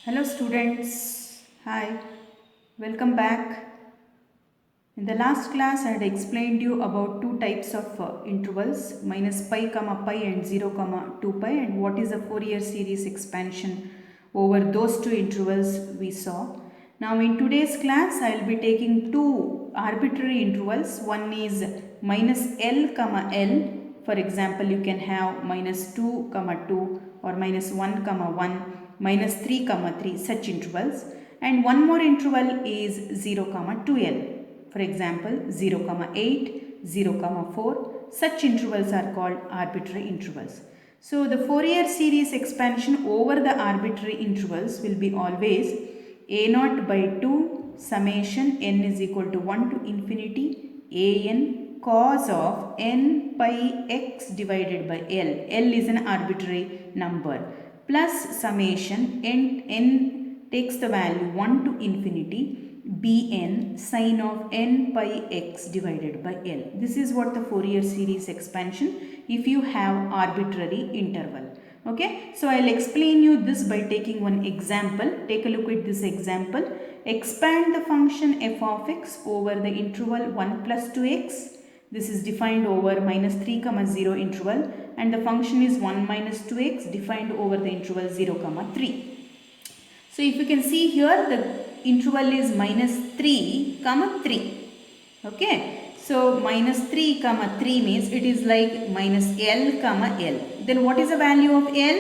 Hello students, hi, welcome back. In the last class I had explained you about two types of intervals minus pi comma pi and 0 comma 2 pi and what is the Fourier series expansion over those two intervals we saw. Now in today's class I will be taking two arbitrary intervals. One is minus L comma L. For example, you can have minus 2 comma 2 or minus 1 comma 1 minus 3 comma 3 such intervals, and one more interval is 0 comma 2l. For example, 0 comma 8, 0 comma 4, such intervals are called arbitrary intervals. So the Fourier series expansion over the arbitrary intervals will be always a0 by 2 summation n is equal to 1 to infinity an cos of n pi x divided by L. L is an arbitrary number, plus summation n takes the value 1 to infinity bn sin of n pi x divided by L. This is what the Fourier series expansion if you have arbitrary interval. Okay, so I'll explain you this by taking one example. Take a look at this example. Expand the function f of x over the interval 1 plus 2x. This is defined over minus 3 comma 0 interval, and the function is 1 minus 2x defined over the interval 0 comma 3. So if you can see here, the interval is minus 3 comma 3. Okay, so minus 3 comma 3 means it is like minus L comma L. Then what is the value of L?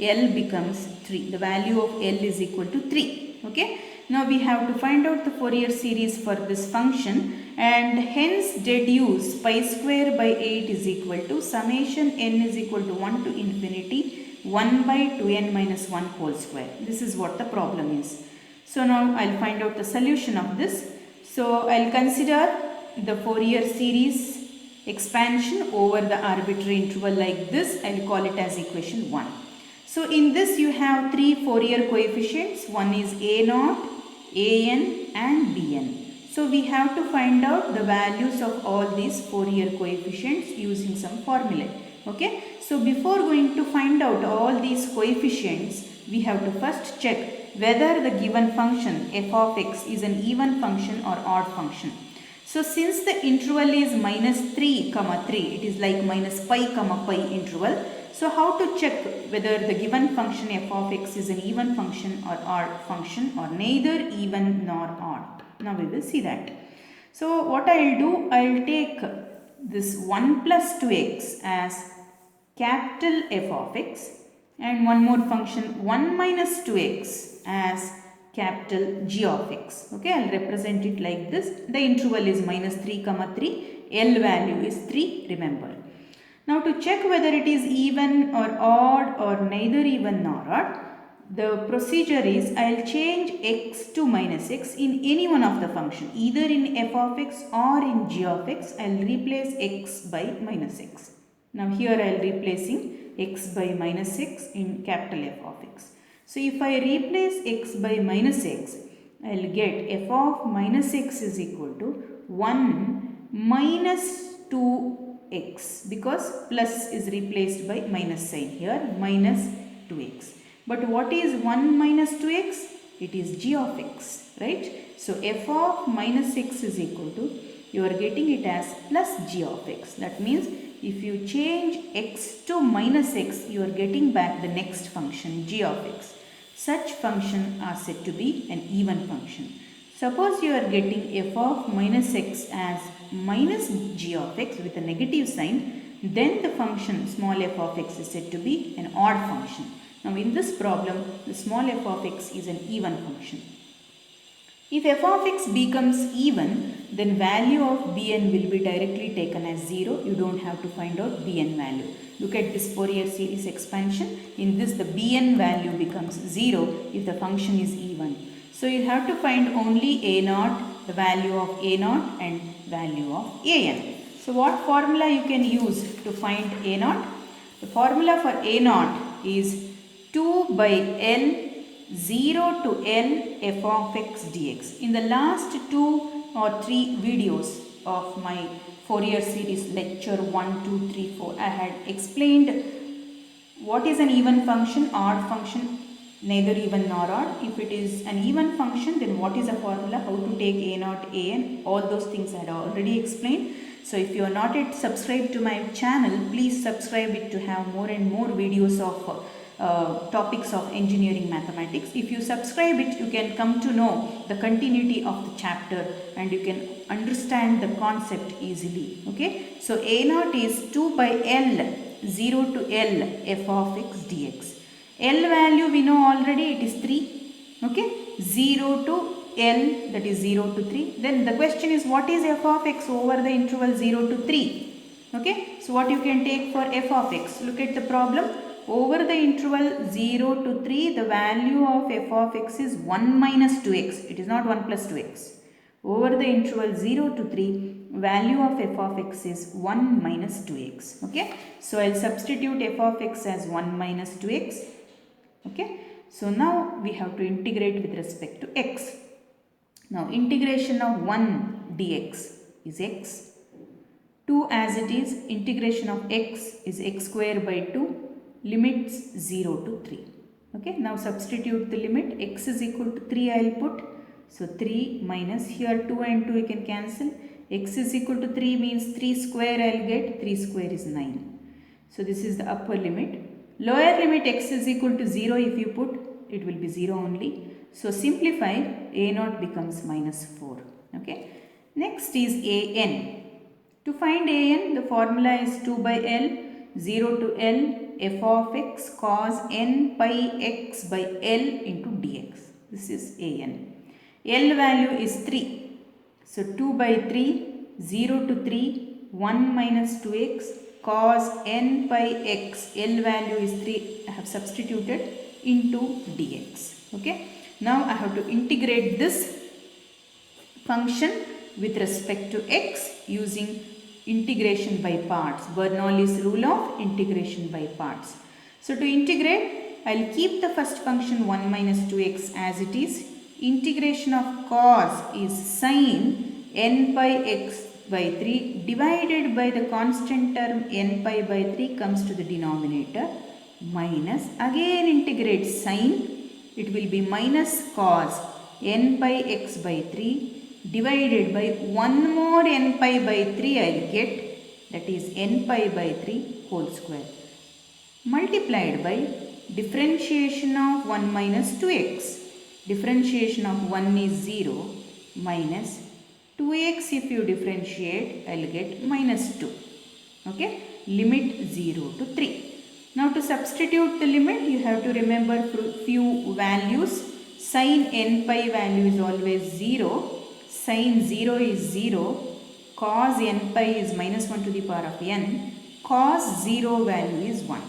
L becomes 3. The value of L is equal to 3. Okay, now we have to find out the Fourier series for this function, and hence deduce pi square by 8 is equal to summation n is equal to 1 to infinity 1 by 2n minus 1 whole square. This is what the problem is. So now I'll find out the solution of this. So I'll consider the Fourier series expansion over the arbitrary interval like this. I'll call it as equation 1. So in this you have three Fourier coefficients. One is a0, an and bn. So we have to find out the values of all these Fourier coefficients using some formula. Okay, so before going to find out all these coefficients, we have to first check whether the given function f of x is an even function or odd function. So since the interval is minus 3 comma 3, it is like minus pi comma pi interval. So how to check whether the given function f of x is an even function or odd function or neither even nor odd? Now we will see that. So what I will do, I will take this 1 plus 2x as capital F of x, and one more function 1 minus 2x as capital G of x. Okay, I will represent it like this. The interval is minus 3 comma 3. L value is 3, remember. Now to check whether it is even or odd or neither even nor odd, the procedure is I will change x to minus x in any one of the function, either in f of x or in g of x. I will replace x by minus x. Now here I will replacing x by minus x in capital F of x. So if I replace x by minus x, I will get f of minus x is equal to 1 minus 2x, because plus is replaced by minus sign here, minus 2x. But what is 1 minus 2x? It is g of x, right? So f of minus x is equal to, you are getting it as plus g of x. That means if you change x to minus x, you are getting back the next function g of x. Such function are said to be an even function. Suppose you are getting f of minus x as minus g of x with a negative sign, then the function small f of x is said to be an odd function. Now in this problem, the small f of x is an even function. If f of x becomes even, then value of bn will be directly taken as 0. You don't have to find out bn value. Look at this Fourier series expansion. In this, the bn value becomes 0 if the function is even. So you have to find only a0, the value of a0 and value of an. So what formula you can use to find a0? The formula for a0 is 2 by L 0 to L f of x dx. In the last 2 or 3 videos of my Fourier series lecture 1, 2, 3, 4, I had explained what is an even function, odd function, neither even nor odd. If it is an even function, then what is a formula, how to take a naught, an, all those things I had already explained. So if you are not yet subscribed to my channel, please subscribe it to have more and more videos of topics of engineering mathematics. If you subscribe it, you can come to know the continuity of the chapter and you can understand the concept easily. Okay, so a naught is 2 by L 0 to L f of x dx. L value we know already, it is 3. Okay, 0 to L, that is 0 to 3. Then the question is, what is f of x over the interval 0 to 3? Okay, so what you can take for f of x? Look at the problem. Over the interval 0 to 3, the value of f of x is 1 minus 2x. It is not 1 plus 2x. Over the interval 0 to 3, value of f of x is 1 minus 2x. Okay, so I'll substitute f of x as 1 minus 2x. Okay, so now we have to integrate with respect to x. Now integration of 1 dx is x. 2 as it is, integration of x is x square by 2, limits 0 to 3. Okay, now substitute the limit, x is equal to 3 I will put. So 3 minus, here 2 and 2 you can cancel. X is equal to 3 means 3 square I will get, 3 square is 9. So this is the upper limit. Lower limit x is equal to 0, if you put, it will be 0 only. So simplify, a naught becomes minus 4. Okay. Next is an. To find an, the formula is 2 by L, 0 to L, f of x cos n pi x by L into dx. This is an. L value is 3. So 2 by 3, 0 to 3, 1 minus 2x cos n pi x, L value is 3, I have substituted into dx. Okay. Now I have to integrate this function with respect to x using integration by parts, Bernoulli's rule of integration by parts. So to integrate, I will keep the first function 1 minus 2x as it is. Integration of cos is sin n pi x by 3 divided by the constant term n pi by 3 comes to the denominator, minus, again integrate sin, it will be minus cos n pi x by 3 divided by 1 more n pi by 3 I will get, that is n pi by 3 whole square, multiplied by differentiation of 1 minus 2x. Differentiation of 1 is 0 minus 2x, if you differentiate I will get minus 2. Okay, limit 0 to 3. Now to substitute the limit, you have to remember few values. Sin n pi value is always 0. Sin 0 is 0, cos n pi is minus 1 to the power of n, cos 0 value is 1.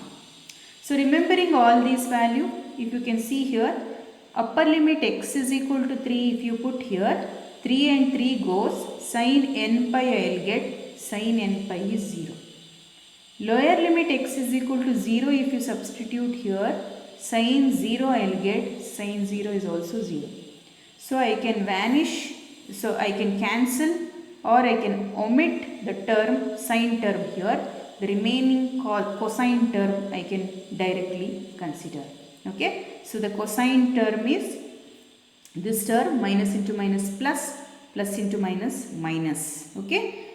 So remembering all these value, if you can see here, upper limit x is equal to 3, if you put here, 3 and 3 goes, sin n pi I will get, sin n pi is 0. Lower limit x is equal to 0, if you substitute here, sin 0 I will get, sin 0 is also 0. So I can vanish. So I can cancel or I can omit the term, sine term here. The remaining cosine term I can directly consider. Okay. So the cosine term is this term, minus into minus plus, plus into minus minus. Okay.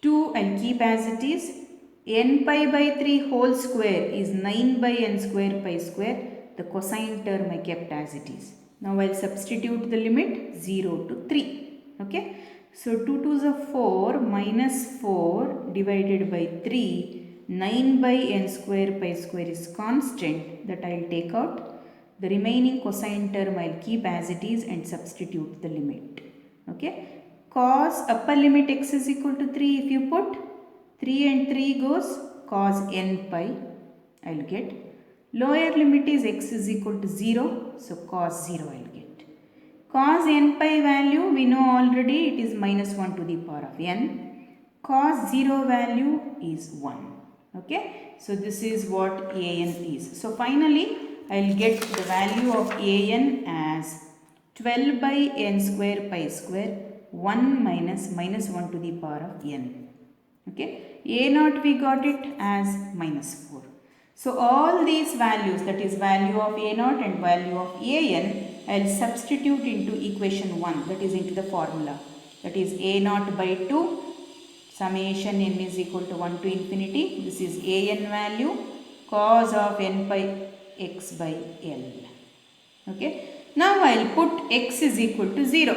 2 I will keep as it is. N pi by 3 whole square is 9 by n square pi square. The cosine term I kept as it is. Now I will substitute the limit 0 to 3. Okay, so 2 2s are 4 minus 4 divided by 3, 9 by n square pi square is constant, that I will take out. The remaining cosine term I will keep as it is and substitute the limit. Okay, cos upper limit x is equal to 3, if you put 3 and 3 goes, cos n pi I will get. Lower limit is x is equal to 0, so cos 0 I will get. Cos n pi value we know already, it is minus 1 to the power of n. Cos 0 value is 1. Okay. So this is what an is. So finally I will get the value of an as 12 by n square pi square 1 minus 1 to the power of n. Okay. A naught we got it as minus 4. So all these values, that is value of a naught and value of an, I will substitute into equation 1, that is into the formula. That is a naught by 2 summation n is equal to 1 to infinity. This is an value, cos of n pi x by L. Okay. Now I will put x is equal to 0.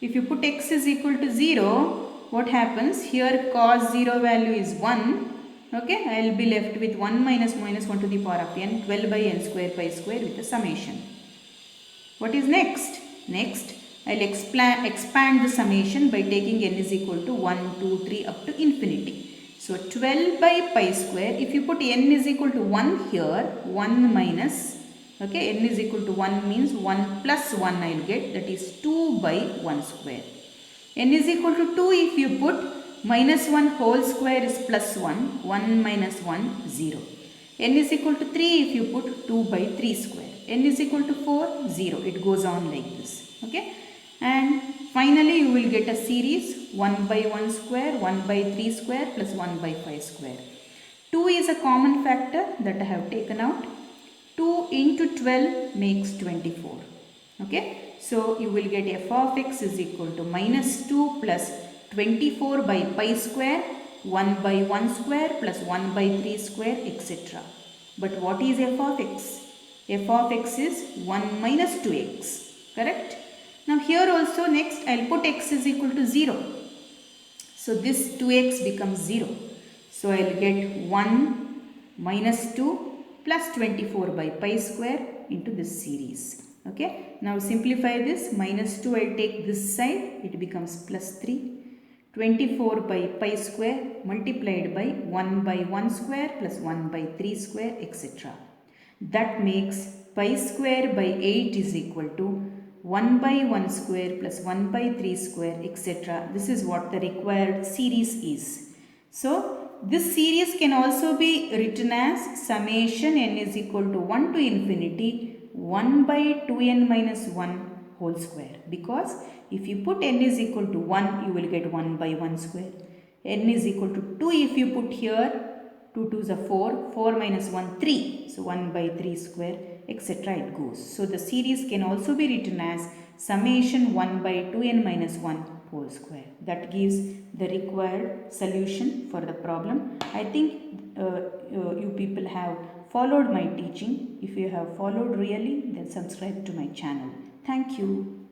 If you put x is equal to 0, what happens? Here cos 0 value is 1. Okay, I will be left with 1 minus 1 to the power of n, 12 by n square pi square with the summation. What is next? Next, I will expand the summation by taking n is equal to 1, 2, 3 up to infinity. So 12 by pi square, if you put n is equal to 1 here, 1 minus, okay, n is equal to 1 means 1 plus 1 I will get, that is 2 by 1 square. N is equal to 2 if you put minus 1 whole square is plus 1, 1 minus 1, 0. N is equal to 3 if you put 2 by 3 square. N is equal to 4, 0. It goes on like this. Okay. And finally you will get a series 1 by 1 square, 1 by 3 square plus 1 by 5 square. 2 is a common factor that I have taken out. 2 into 12 makes 24. Okay. So you will get f of x is equal to minus 2 plus 24 by pi square, 1 by 1 square plus 1 by 3 square, etc. But what is f of x? F of x is 1 minus 2x. Correct? Now here also next I will put x is equal to 0. So this 2x becomes 0. So I will get 1 minus 2 plus 24 by pi square into this series. Okay. Now simplify this. Minus 2 I will take this side. It becomes plus 3. 24 by pi square multiplied by 1 by 1 square plus 1 by 3 square, etc. That makes pi square by 8 is equal to 1 by 1 square plus 1 by 3 square, etc. This is what the required series is. So this series can also be written as summation n is equal to 1 to infinity 1 by 2n minus 1 whole square, because if you put n is equal to 1 you will get 1 by 1 square. N is equal to 2 if you put here, 2 2s are 4, 4 minus 1 3, so 1 by 3 square, etc. it goes. So the series can also be written as summation 1 by 2n minus 1 whole square. That gives the required solution for the problem. I think you people have followed my teaching. If you have followed really, then subscribe to my channel. Thank you.